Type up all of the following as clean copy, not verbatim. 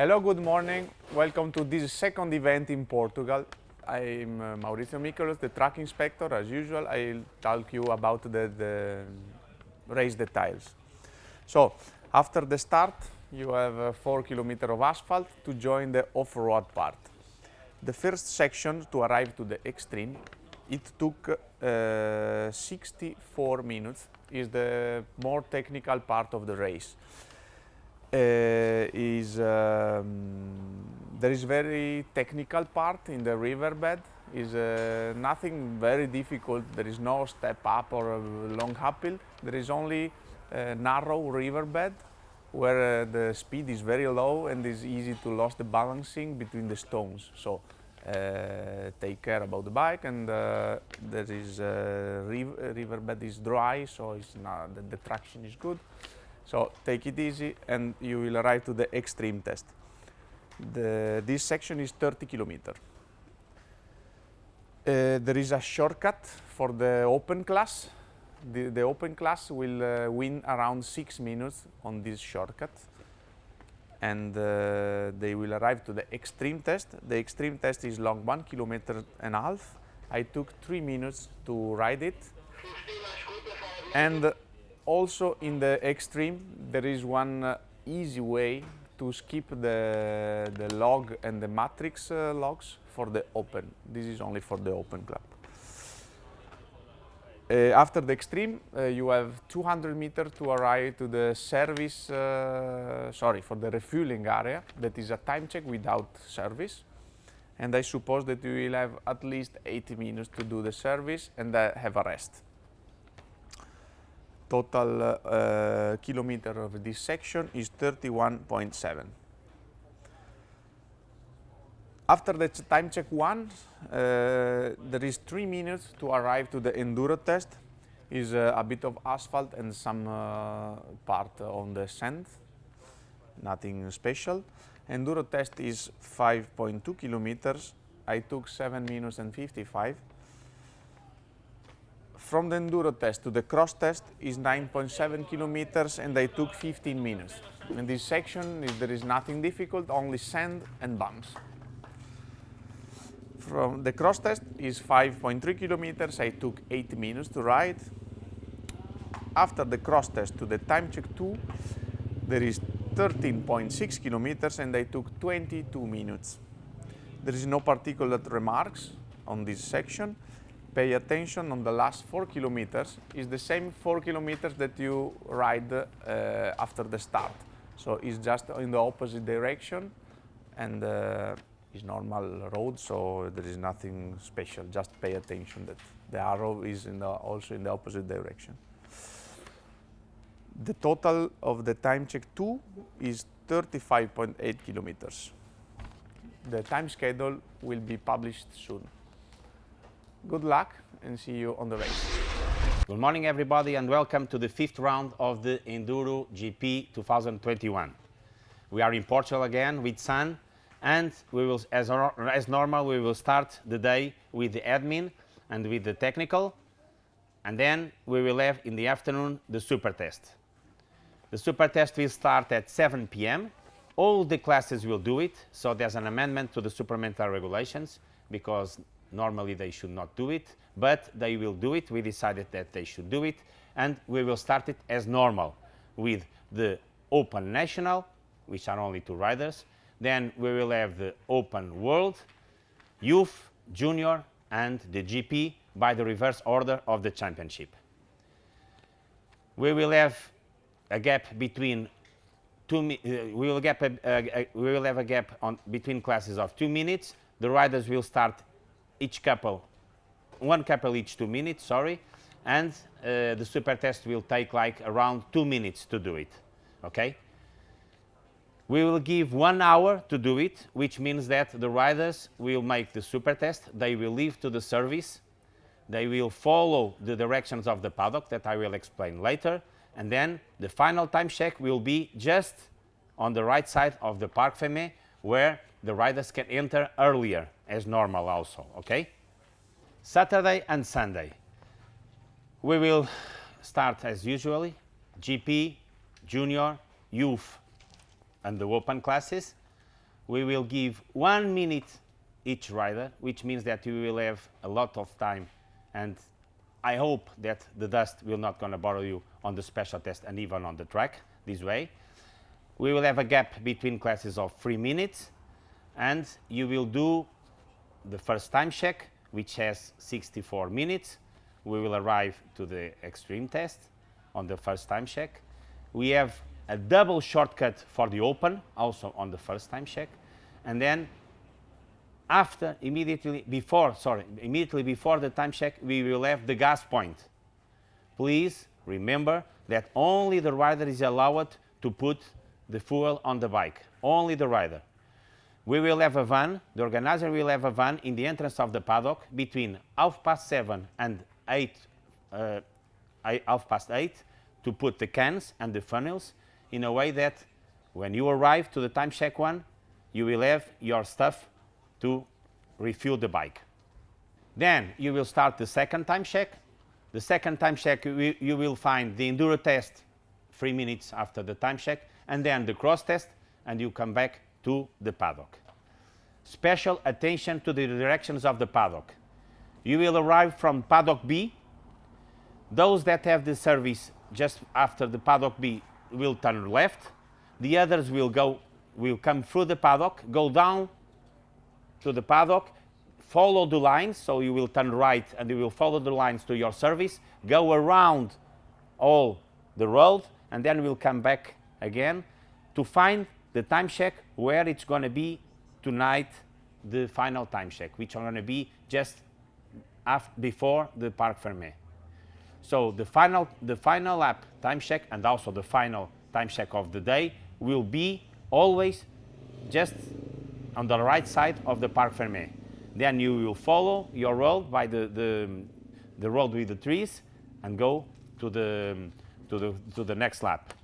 Hello, good morning. Welcome to this second event in Portugal. I'm Maurizio Michelos, the track inspector. As usual, I'll talk you about the race details. So, after the start, you have 4 kilometers of asphalt to join the off-road part. The first section to arrive to the extreme, it took 64 minutes, is the more technical part of the race. There is very technical part in the riverbed. Is nothing very difficult. There is no step up or a long uphill. There is only a narrow riverbed where the speed is very low and is easy to lose the balancing between the stones. So take care about the bike, and there is riverbed is dry, so it's not, the traction is good. So take it easy and you will arrive to the extreme test. This section is 30 kilometers. There is a shortcut for the open class. The open class will win around 6 minutes on this shortcut. And they will arrive to the extreme test. The extreme test is long 1.5 kilometers. I took 3 minutes to ride it. And also in the extreme, there is one easy way to skip the log and the matrix logs for the open. This is only for the open club. After the extreme, you have 200 meters to arrive to the service, for the refueling area. That is a time check without service. And I suppose that you will have at least 80 minutes to do the service and have a rest. Total kilometer of this section is 31.7. After the time check 1, there is 3 minutes to arrive to the enduro test. Is a bit of asphalt and some part on the sand, nothing special. Enduro test is 5.2 kilometers. I took 7 minutes and 55. From the enduro test to the cross test is 9.7 kilometers and I took 15 minutes. In this section, there is nothing difficult, only sand and bumps. From the cross test is 5.3 kilometers, I took 8 minutes to ride. After the cross test to the time check 2, there is 13.6 kilometers and I took 22 minutes. There is no particular remarks on this section. Pay attention on the last 4 kilometers. Is the same 4 kilometers that you ride after the start. So it's just in the opposite direction and it's normal road, so there is nothing special. Just pay attention that the arrow is also in the opposite direction. The total of the time check 2 is 35.8 kilometers. The time schedule will be published soon. Good luck and see you on the race. Good morning everybody and welcome to the 5th round of the EnduroGP 2021. We are in Portugal again with sun, and we will, as normal, we will start the day with the admin and with the technical, and then we will have in the afternoon the super test. The super test will start at 7 p.m. All the classes will do it, so there's an amendment to the supplemental regulations because normally they should not do it, but they will do it. We decided that they should do it, and we will start it as normal with the Open National, which are only 2 riders. Then we will have the Open World, Youth, Junior, and the GP by the reverse order of the championship. We will have a gap between we will have a gap between classes of 2 minutes. The riders will start one couple each 2 minutes, and the super test will take like around 2 minutes to do it, okay? We will give 1 hour to do it, which means that the riders will make the super test, they will leave to the service, they will follow the directions of the paddock that I will explain later, and then the final time check will be just on the right side of the Parc Fermé, where the riders can enter earlier, as normal also, okay? Saturday and Sunday. We will start as usually, GP, Junior, Youth, and the open classes. we will give 1 minute each rider, which means that you will have a lot of time, and I hope that the dust will not gonna bother you on the special test and even on the track this way. We will have a gap between classes of 3 minutes, and you will do the first time check, which has 64 minutes. We will arrive to the extreme test on the first time check. We have a double shortcut for the open, also on the first time check. And then immediately before the time check, we will have the gas point. Please remember that only the rider is allowed to put the fuel on the bike, only the rider. We will have a van, the organizer will have a van in the entrance of the paddock between 7:30 and 8:30 to put the cans and the funnels in a way that when you arrive to the time check one, you will have your stuff to refuel the bike. Then you will start the second time check. The second time check, you will find the Enduro test 3 minutes after the time check, and then the cross test, and you come back to the paddock. Special attention to the directions of the paddock. You will arrive from paddock B. Those that have the service just after the paddock B will turn left. The others will come through the paddock, go down to the paddock, follow the lines, so you will turn right and you will follow the lines to your service, go around all the road, and then we'll come back again to find the time check where it's going to be tonight, the final time check, which are going to be just before the Parc Fermé. So the final lap time check and also the final time check of the day will be always just on the right side of the Parc Fermé. Then you will follow your road by the road with the trees and go to the next lap.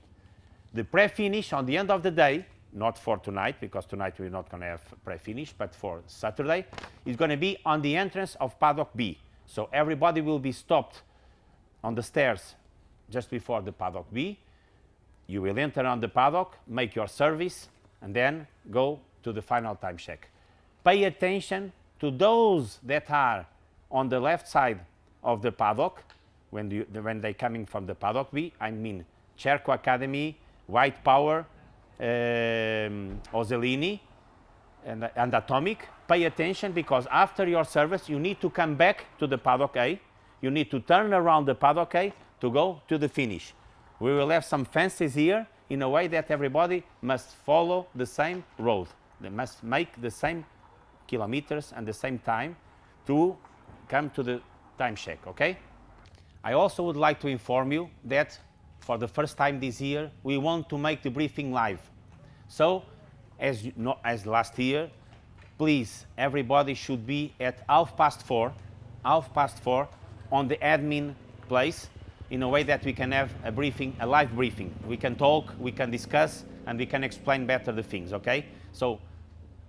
The pre-finish on the end of the day, not for tonight, because tonight we're not going to have pre-finish, but for Saturday, is going to be on the entrance of paddock B. So everybody will be stopped on the stairs just before the paddock B. You will enter on the paddock, make your service, and then go to the final time check. Pay attention to those that are on the left side of the paddock when they're coming from the paddock B. I mean Cerco Academy, White Power, Ozzolini, and Atomic. Pay attention, because after your service you need to come back to the paddock A. You need to turn around the paddock A to go to the finish. We will have some fences here in a way that everybody must follow the same road. They must make the same kilometers and the same time to come to the time check, okay? I also would like to inform you that for the first time this year, we want to make the briefing live. So, as last year, please, everybody should be at 4:30 on the admin place, in a way that we can have a briefing, a live briefing. We can talk, we can discuss, and we can explain better the things, okay? So,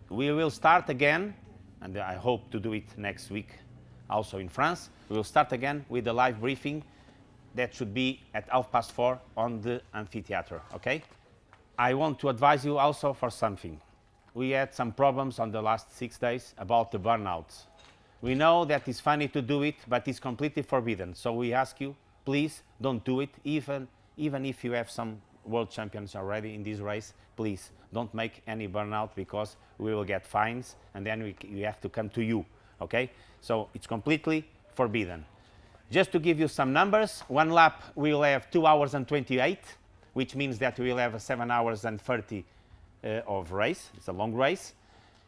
we will start again, and I hope to do it next week also in France. We will start again with the live briefing that should be at 4:30 on the amphitheater, okay? I want to advise you also for something. We had some problems on the last 6 days about the burnouts. We know that it's funny to do it, but it's completely forbidden. So we ask you, please don't do it, even if you have some world champions already in this race. Please don't make any burnout, because we will get fines, and then we have to come to you, okay? So it's completely forbidden. Just to give you some numbers, one lap we will have 2 hours and 28, which means that we will have 7 hours and 30 of race. It's a long race.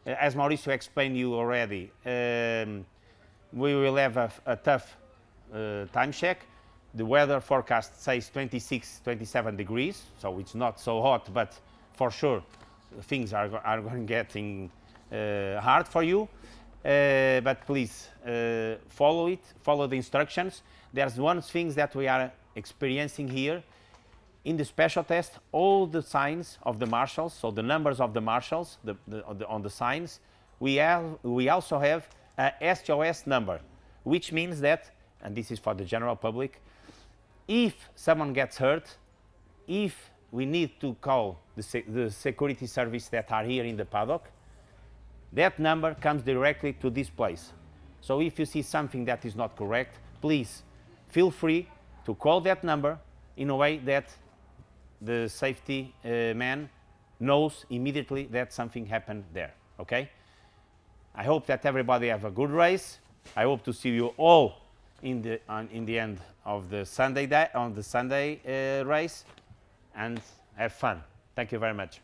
As Mauricio explained you already, we will have a tough time check. The weather forecast says 26-27 degrees, so it's not so hot, but for sure things are going getting hard for you. But please follow the instructions. There's one thing that we are experiencing here. In the special test, all the signs of the marshals, so the numbers of the marshals on the signs, we also have a SOS number, which means that, and this is for the general public, if someone gets hurt, if we need to call the security service that are here in the paddock. That number comes directly to this place. So if you see something that is not correct, please feel free to call that number in a way that the safety man knows immediately that something happened there, okay? I hope that everybody have a good race. I hope to see you all in the end of the Sunday race, and have fun. Thank you very much.